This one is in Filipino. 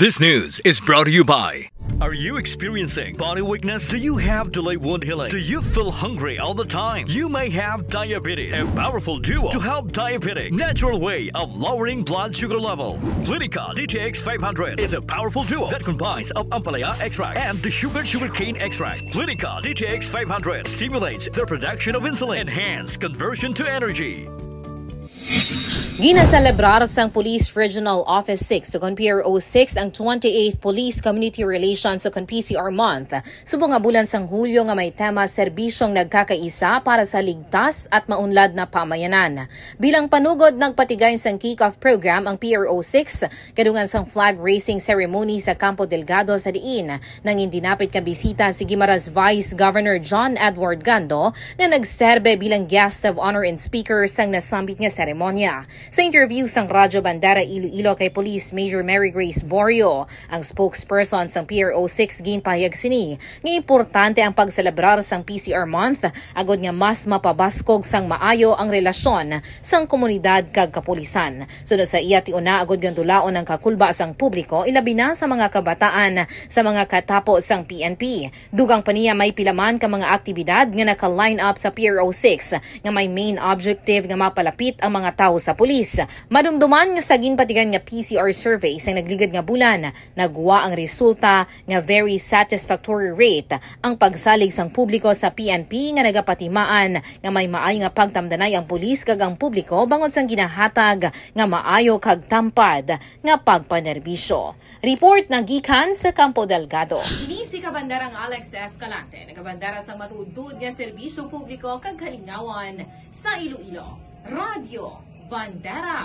This news is brought to you by... Are you experiencing body weakness? Do you have delayed wound healing? Do you feel hungry all the time? You may have diabetes. A powerful duo to help diabetic. Natural way of lowering blood sugar level. Clinica DTX 500 is a powerful duo that combines of ampalaya extract and the sugarcane extract. Clinica DTX 500 stimulates the production of insulin, enhance conversion to energy. Gina-Selebrar sang Police Regional Office 6 sukon PRO6 ang 28th Police Community Relations sukon PCR Month. Subong nga bulan sang Hulyo nga may tema serbisyong nagkakaisa para sa ligtas at maunlad na pamayanan. Bilang panugod nagpatigay sang kick-off program ang PRO6 kadungan sang flag raising ceremony sa Campo Delgado sa diin nang indinapit ka bisita si Guimaras Vice Governor John Edward Gando na nagserbe bilang guest of honor and speaker sang nasambit nga seremonya. Sa interview sang Radyo Bandera Iloilo kay Police Major Mary Grace Borio, ang spokesperson sang PRO6 ginpahayag sini nga importante ang pagselebrar sang PCR Month agod nga mas mapabaskog sang maayo ang relasyon sang komunidad kag kapulisan. Sunod sa iya tiuna agod gandulaon ang kakulba sang publiko ilabi na sa mga kabataan sa mga katapo sang PNP. Dugang paniya may pilaman ka mga aktibidad nga naka-line up sa PRO6 nga may main objective nga mapalapit ang mga tao sa pulis. Madumduman nga sa ginpatigan nga PCR survey sa nagligad nga bulan, nagwa ang resulta nga very satisfactory rate ang pagsalig sang publiko sa PNP nga nagapatimaan nga may maayo nga pagtamdanay ang pulis kag ang publiko bangod sang ginahatag nga maayo kag tampad nga pagpanerbisyo. Report na gikan sa Campo Delgado. Ini si Kabandarang Alex Escalante, nagabandara sang matudud nga serbisyo publiko kag kalingawan sa Iloilo. Radyo Bandera